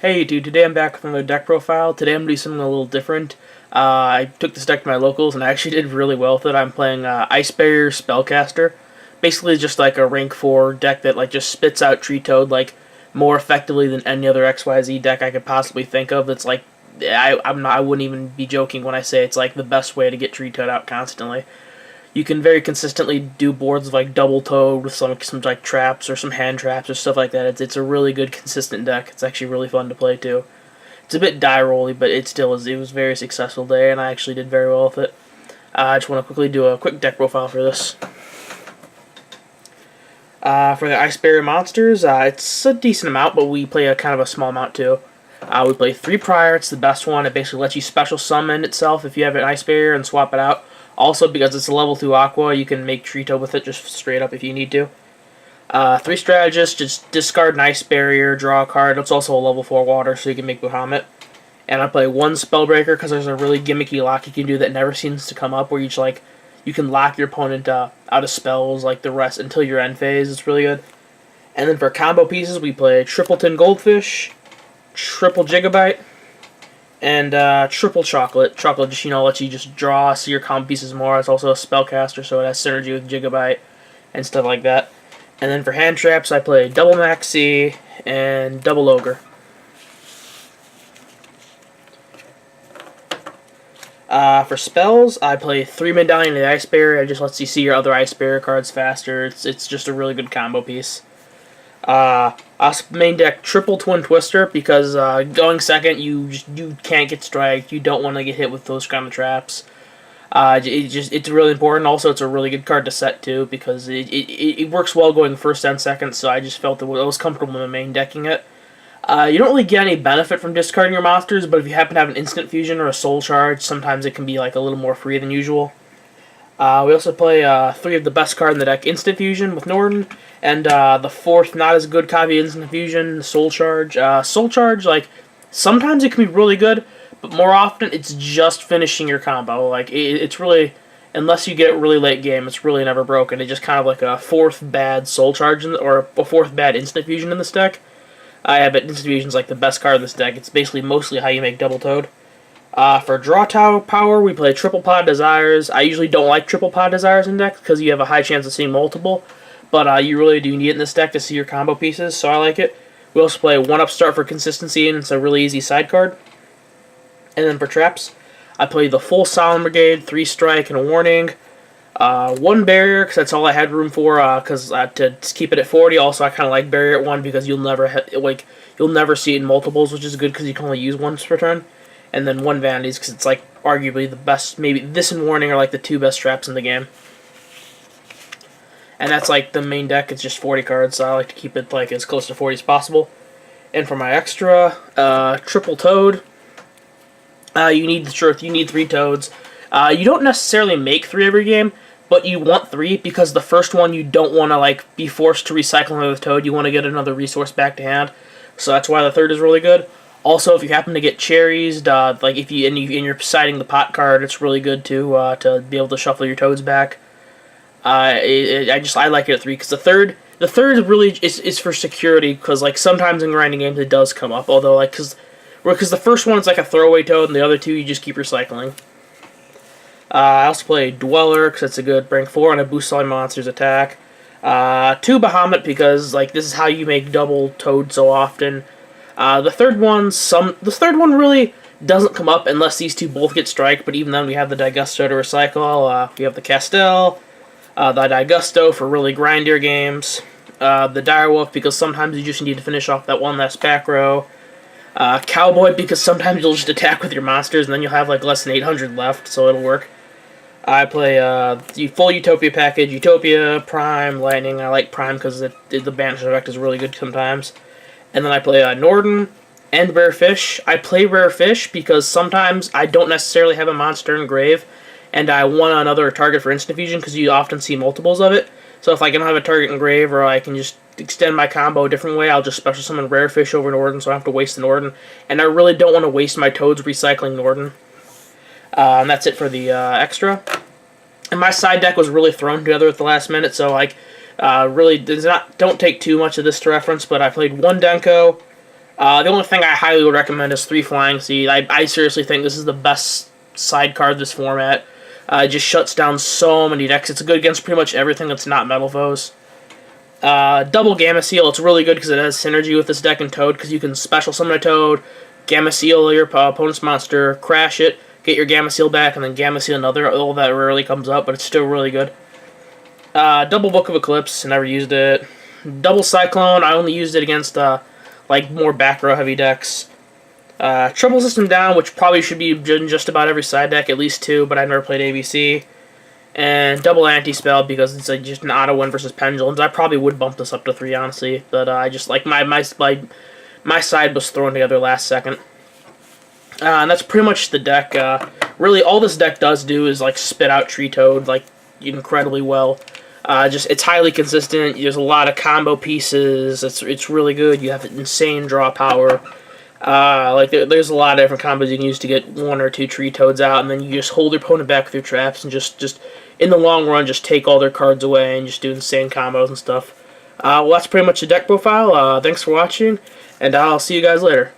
Hey dude, today I'm back with another deck profile. Today I'm doing something a little different. I took this deck to my locals and I actually did really well with it. I'm playing Ice Barrier Spellcaster. Basically just like a rank 4 deck that like just spits out Tree Toad like more effectively than any other XYZ deck I could possibly think of. It's like I wouldn't even be joking when I say it's like the best way to get Tree Toad out constantly. You can very consistently do boards of like double toad with some like traps or some hand traps or stuff like that. It's a really good consistent deck. It's actually really fun to play too. It's a bit die rolly, but it still is. It was very successful today, and I actually did very well with it. I just want to quickly do a quick deck profile for this. For the Ice Barrier monsters, it's a decent amount, but we play a kind of a small amount too. We play 3 Prior. It's the best one. It basically lets you special summon itself if you have an Ice Barrier and swap it out. Also, because it's a level 2 Aqua, you can make Tree Toad with it just straight up if you need to. 3 Strategists, just discard an Ice Barrier, draw a card. It's also a level 4 Water, so you can make Bahamut. And I play 1 Spellbreaker because there's a really gimmicky lock you can do that never seems to come up, where you can lock your opponent out of spells like the rest until your end phase. It's really good. And then for combo pieces, we play Tripleton Goldfish, Triple Gigabyte, and Triple Chocolate. Chocolate just, lets you just draw, see your combo pieces more. It's also a spellcaster, so it has synergy with Gigabyte and stuff like that. And then for hand traps, I play Double Maxi and Double Ogre. For spells, I play 3 Medallion of the Ice Barrier. It just lets you see your other Ice Barrier cards faster. It's just a really good combo piece. Main deck Triple Twin Twister because going second, you can't get striked. You don't want to get hit with those kind of traps. It's really important. Also, it's a really good card to set too because it works well going first and second. So I just felt that I was comfortable in main decking it. You don't really get any benefit from discarding your monsters, but if you happen to have an instant fusion or a soul charge, sometimes it can be like a little more free than usual. We also play 3 of the best card in the deck, Instant Fusion with Norden, and the 4th not as good copy Instant Fusion, Soul Charge. Soul Charge, like, sometimes it can be really good, but more often it's just finishing your combo. Like, it's really, unless you get it really late game, it's really never broken. It's just kind of like a 4th bad Soul Charge, or a 4th bad Instant Fusion in this deck. But Instant Fusion's like the best card in this deck. It's basically mostly how you make Double Toad. For draw power, we play Triple Pod Desires. I usually don't like Triple Pod Desires in decks because you have a high chance of seeing multiple, but you really do need it in this deck to see your combo pieces, so I like it. We also play 1 Upstart for consistency, and it's a really easy side card. And then for traps, I play the full Solemn Brigade, 3 Strike, and a Warning. 1 Barrier, because that's all I had room for, because to keep it at 40. Also, I kind of like Barrier at 1 because you'll never see it in multiples, which is good because you can only use once per turn. And then 1 Vanities, because it's like arguably the best, maybe this and Warning are like the 2 best traps in the game. And that's like the main deck, it's just 40 cards, so I like to keep it like as close to 40 as possible. And for my extra, Triple Toad, you need 3 Toads. You don't necessarily make 3 every game, but you want 3 because the first one you don't want to like be forced to recycle another Toad. You want to get another resource back to hand, so that's why the 3rd is really good. Also, if you happen to get cherries, like if you're siding the pot card, it's really good too to be able to shuffle your Toads back. I like it at 3 because the third really is for security because like sometimes in grinding games it does come up. Although like because the first one is like a throwaway Toad and the other 2 you just keep recycling. I also play Dweller because it's a good rank 4 and it boosts all my monsters' attack. 2 Bahamut because like this is how you make double Toad so often. The third one really doesn't come up unless these 2 both get strike, but even then we have the Digusto to recycle, we have the Castel, the Digusto for really grindier games, the Direwolf because sometimes you just need to finish off that one last back row, Cowboy because sometimes you'll just attack with your monsters and then you'll have like less than 800 left, so it'll work. I play the full Utopia package, Utopia, Prime, Lightning. I like Prime because the Banish effect is really good sometimes. And then I play Norden and Rare Fish. I play Rare Fish because sometimes I don't necessarily have a monster in grave, and I want another target for Instant Fusion because you often see multiples of it. So if I can have a target in grave or I can just extend my combo a different way, I'll just special summon Rare Fish over Norden so I don't have to waste the Norden. And I really don't want to waste my Toads recycling Norden. And that's it for the extra. And my side deck was really thrown together at the last minute, so like really don't take too much of this to reference, but I played 1 Denko, The only thing I highly would recommend is 3 Flying Seed. I seriously think this is the best side card of this format. It just shuts down so many decks. It's good against pretty much everything that's not Metal Foes. Double Gamma Seal, it's really good because it has synergy with this deck and Toad, because you can special summon a Toad, Gamma Seal your opponent's monster, crash it, get your Gamma Seal back, and then Gamma Seal another. All that rarely comes up, but it's still really good. Double Book of Eclipse, never used it. Double Cyclone, I only used it against like more back row heavy decks. Triple System Down, which probably should be in just about every side deck, at least 2, but I never played ABC. And Double Anti-Spell, because it's like just an auto win versus Pendulums. I probably would bump this up to 3, honestly, but I just like my side was thrown together last second. And that's pretty much the deck. Really, all this deck does do is like spit out Tree Toad like incredibly well. It's highly consistent. There's a lot of combo pieces. It's really good. You have insane draw power. There's a lot of different combos you can use to get 1 or 2 Tree Toads out, and then you just hold your opponent back with your traps, and just in the long run, just take all their cards away and just do insane combos and stuff. Well, that's pretty much the deck profile. Thanks for watching, and I'll see you guys later.